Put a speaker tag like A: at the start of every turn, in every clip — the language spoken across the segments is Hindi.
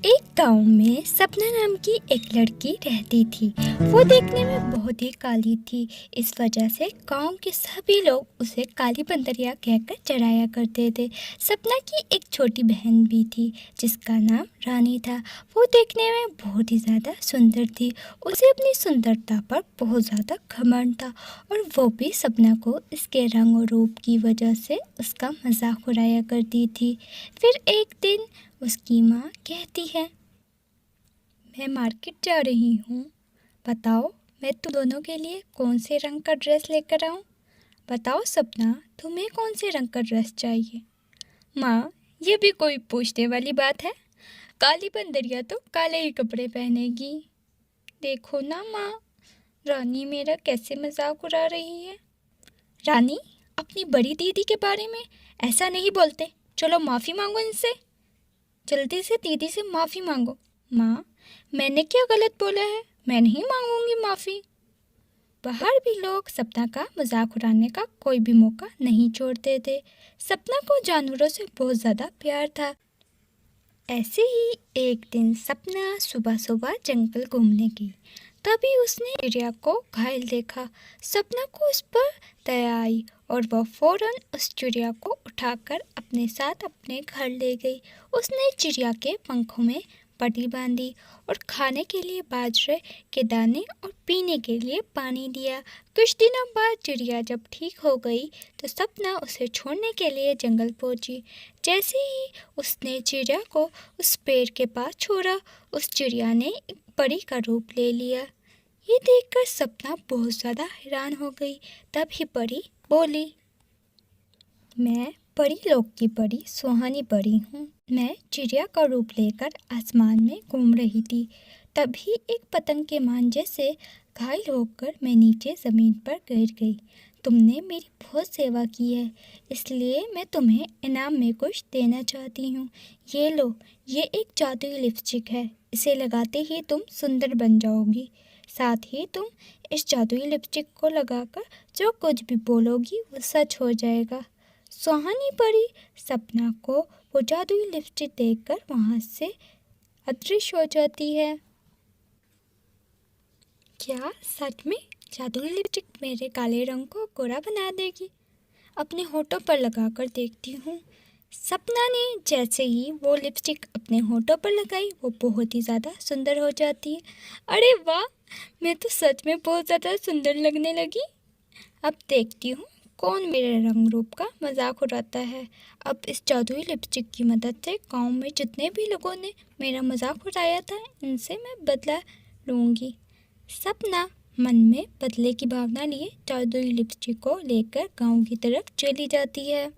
A: एक गांव में सपना नाम की एक लड़की रहती थी। वो देखने में बहुत ही काली थी। इस वजह से गांव के सभी लोग उसे काली बंदरिया कहकर चढ़ाया करते थे। सपना की एक छोटी बहन भी थी जिसका नाम रानी था। वो देखने में बहुत ही ज़्यादा सुंदर थी। उसे अपनी सुंदरता पर बहुत ज़्यादा घमंड था और वो भी सपना को इसके रंग और रूप की वजह से उसका मजाक उड़ाया करती थी। फिर एक दिन उसकी माँ कहती है, मैं मार्केट जा रही हूँ, बताओ मैं तुम दोनों के लिए कौन से रंग का ड्रेस लेकर आऊँ। बताओ सपना, तुम्हें कौन से रंग का ड्रेस चाहिए। माँ, ये भी कोई पूछने वाली बात है। काली बंदरिया तो काले ही कपड़े पहनेगी। देखो ना माँ, रानी मेरा कैसे मजाक उड़ा रही है। रानी, अपनी बड़ी दीदी के बारे में ऐसा नहीं बोलते। चलो माफ़ी मांगो इनसे। जल्दी से दीदी से माफ़ी मांगो। माँ, मैंने क्या गलत बोला है? मैं नहीं मांगूंगी माफ़ी। बाहर भी लोग सपना का मजाक उड़ाने का कोई भी मौका नहीं छोड़ते थे। सपना को जानवरों से बहुत ज़्यादा प्यार था। ऐसे ही एक दिन सपना सुबह सुबह जंगल घूमने गई। तभी उसने चिड़िया को घायल देखा। सपना को उस पर दया आई और वह फौरन उस चिड़िया को उठाकर अपने साथ अपने घर ले गई। उसने चिड़िया के पंखों में पट्टी बांधी और खाने के लिए बाजरे के दाने और पीने के लिए पानी दिया। कुछ दिनों बाद चिड़िया जब ठीक हो गई तो सपना उसे छोड़ने के लिए जंगल पहुंची। जैसे ही उसने चिड़िया को उस पेड़ के पास छोड़ा, उस चिड़िया ने एक परी का रूप ले लिया। ये देखकर सपना बहुत ज़्यादा हैरान हो गई। तभी परी बोली, मैं परी लोक की परी सुहानी परी हूँ। मैं चिड़िया का रूप लेकर आसमान में घूम रही थी। तभी एक पतंग के मांझे से घायल होकर मैं नीचे ज़मीन पर गिर गई। तुमने मेरी बहुत सेवा की है, इसलिए मैं तुम्हें इनाम में कुछ देना चाहती हूँ। ये लो, ये एक जादुई लिपस्टिक है। इसे लगाते ही तुम सुंदर बन जाओगी। साथ ही तुम इस जादुई लिपस्टिक को लगाकर जो कुछ भी बोलोगी वो सच हो जाएगा। सुहानी परी सपना को वो जादुई लिपस्टिक देखकर वहाँ से अदृश्य हो जाती है। क्या सच में जादुई लिपस्टिक मेरे काले रंग को गोरा बना देगी? अपने होठों पर लगाकर देखती हूँ। सपना ने जैसे ही वो लिपस्टिक अपने होठों पर लगाई, वो बहुत ही ज़्यादा सुंदर हो जाती है। अरे वाह, मैं तो सच में बहुत ज़्यादा सुंदर लगने लगी। अब देखती हूँ कौन मेरे रंग रूप का मजाक उड़ाता है। अब इस जादुई लिपस्टिक की मदद से गांव में जितने भी लोगों ने मेरा मजाक उड़ाया था, इनसे मैं बदला लूँगी। सपना मन में बदले की भावना लिए जादुई लिपस्टिक को लेकर गांव की तरफ चली जाती है।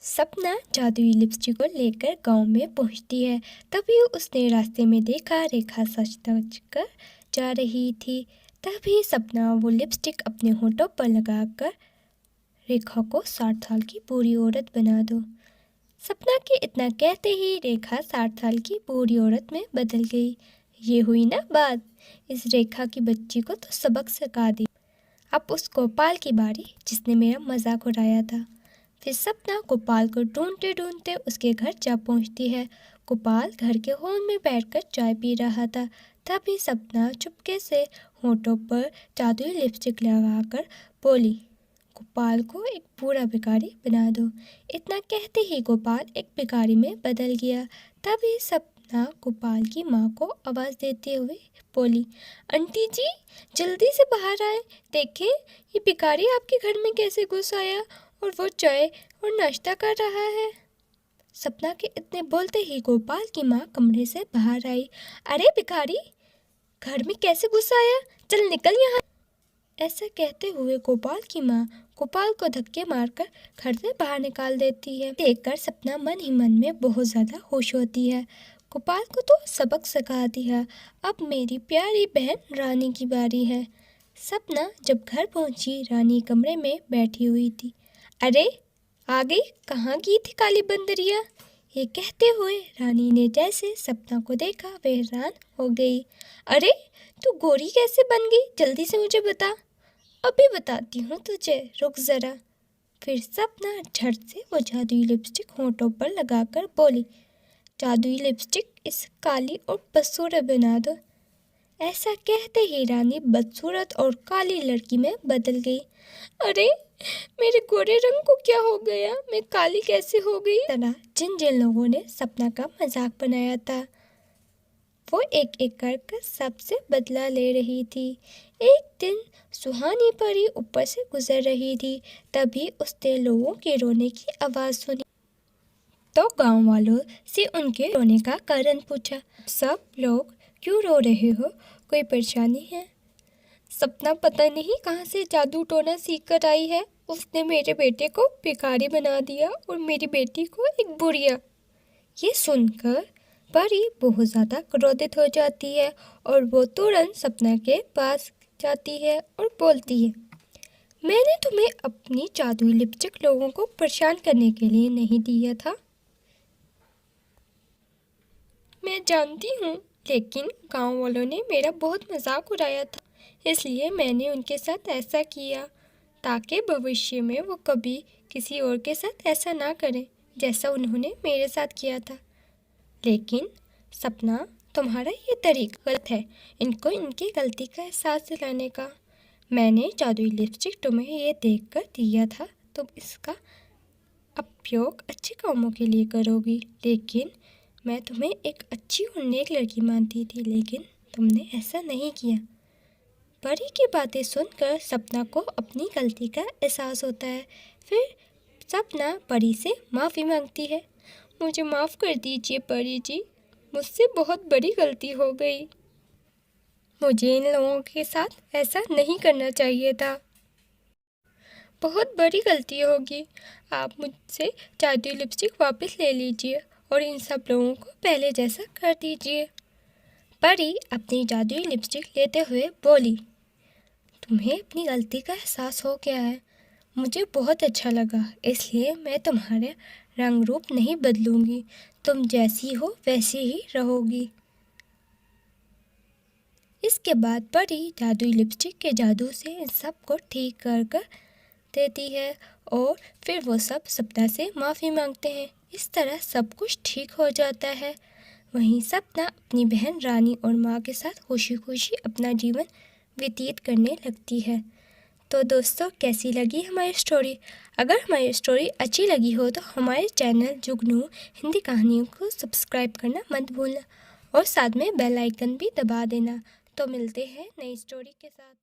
A: सपना जादुई लिपस्टिक को लेकर गांव में पहुंचती है। तभी उसने रास्ते में देखा रेखा सच कर जा रही थी। तभी सपना वो लिपस्टिक अपने होठों पर लगाकर रेखा को 60 साल की बूढ़ी औरत बना दो। सपना के इतना कहते ही रेखा 60 साल की बूढ़ी औरत में बदल गई। ये हुई ना बात, इस रेखा की बच्ची को तो सबक सिखा दी। अब उस गोपाल की बारी जिसने मेरा मजाक उड़ाया था। फिर सपना गोपाल को ढूंढते ढूंढते उसके घर जा पहुंचती है। गोपाल घर के हॉल में बैठकर चाय पी रहा था। तभी सपना चुपके से होठों पर जादुई लिपस्टिक लगाकर बोली, गोपाल को एक पूरा भिखारी बना दो। इतना कहते ही गोपाल एक भिखारी में बदल गया। तभी सपना गोपाल की माँ को आवाज़ देते हुए बोली, आंटी जी, जल्दी से बाहर आए। देखें, ये भिखारी आपके घर में कैसे घुस आया और वो चाय और नाश्ता कर रहा है। सपना के इतने बोलते ही गोपाल की माँ कमरे से बाहर आई। अरे भिखारी, घर में कैसे घुस आया? चल निकल यहाँ। ऐसा कहते हुए गोपाल की माँ गोपाल को धक्के मारकर घर से बाहर निकाल देती है। देखकर सपना मन ही मन में बहुत ज़्यादा खुश होती है। गोपाल को तो सबक सिखा दिया। अब मेरी प्यारी बहन रानी की बारी है। सपना जब घर पहुंची, रानी कमरे में बैठी हुई थी। अरे आ गई, कहाँ की थी काली बंदरिया? ये कहते हुए रानी ने जैसे सपना को देखा, वह हैरान हो गई। अरे तू गोरी कैसे बन गई? जल्दी से मुझे बता। अभी बताती हूँ तुझे, रुक ज़रा। फिर सपना झट से वो जादुई लिपस्टिक होठों पर लगाकर बोली, जादुई लिपस्टिक इसे काली और बदसूरत बना दो। ऐसा कहते ही रानी बदसूरत और काली लड़की में बदल गई। अरे, मेरे गोरे रंग को क्या हो गया? मैं काली कैसे हो गई? तरह जिन जिन लोगों ने सपना का मजाक बनाया था, वो एक एक कर सबसे बदला ले रही थी। एक दिन सुहानी परी ऊपर से गुजर रही थी, तभी उसने लोगों के रोने की आवाज़ सुनी। तो गांव वालों से उनके रोने का कारण पूछा। सब लोग क्यों रो रहे हो? कोई परेशानी है? सपना पता नहीं कहाँ से जादू टोना सीख कर आई है। उसने मेरे बेटे को भिखारी बना दिया और मेरी बेटी को एक बुढ़िया। ये सुनकर परी बहुत ज़्यादा क्रोधित हो जाती है और वो तुरंत सपना के पास जाती है और बोलती है, मैंने तुम्हें अपनी जादुई लिपस्टिक लोगों को परेशान करने के लिए नहीं दिया था। मैं जानती हूँ, लेकिन गांव वालों ने मेरा बहुत मजाक उड़ाया था, इसलिए मैंने उनके साथ ऐसा किया ताकि भविष्य में वो कभी किसी और के साथ ऐसा ना करें जैसा उन्होंने मेरे साथ किया था। लेकिन सपना, तुम्हारा ये तरीका गलत है। इनको इनकी गलती का एहसास दिलाने का। मैंने जादुई लिपस्टिक तुम्हें ये देखकर दिया था, तुम इसका उपयोग अच्छे कामों के लिए करोगी। लेकिन मैं तुम्हें एक अच्छी और नेक लड़की मानती थी, लेकिन तुमने ऐसा नहीं किया। परी की बातें सुनकर सपना को अपनी गलती का एहसास होता है। फिर सपना परी से माफ़ी मांगती है। मुझे माफ़ कर दीजिए परी जी, मुझसे बहुत बड़ी गलती हो गई। मुझे इन लोगों के साथ ऐसा नहीं करना चाहिए था। बहुत बड़ी गलती होगी। आप मुझसे जादुई लिपस्टिक वापस ले लीजिए और इन सब लोगों को पहले जैसा कर दीजिए। परी अपनी जादुई लिपस्टिक लेते हुए बोली, तुम्हें अपनी गलती का एहसास हो गया है। मुझे बहुत अच्छा लगा, इसलिए मैं तुम्हारे रंग रूप नहीं बदलूंगी। तुम जैसी हो वैसी ही रहोगी। इसके बाद परी जादुई लिपस्टिक के जादू से इन सब को ठीक कर देती है और फिर वो सब सपना से माफ़ी मांगते हैं। इस तरह सब कुछ ठीक हो जाता है। वहीं सपना अपनी बहन रानी और माँ के साथ खुशी खुशी अपना जीवन व्यतीत करने लगती है। तो दोस्तों, कैसी लगी हमारी स्टोरी? अगर हमारी स्टोरी अच्छी लगी हो तो हमारे चैनल जुगनू हिंदी कहानियों को सब्सक्राइब करना मत भूलना और साथ में बेल आइकन भी दबा देना। तो मिलते हैं नई स्टोरी के साथ।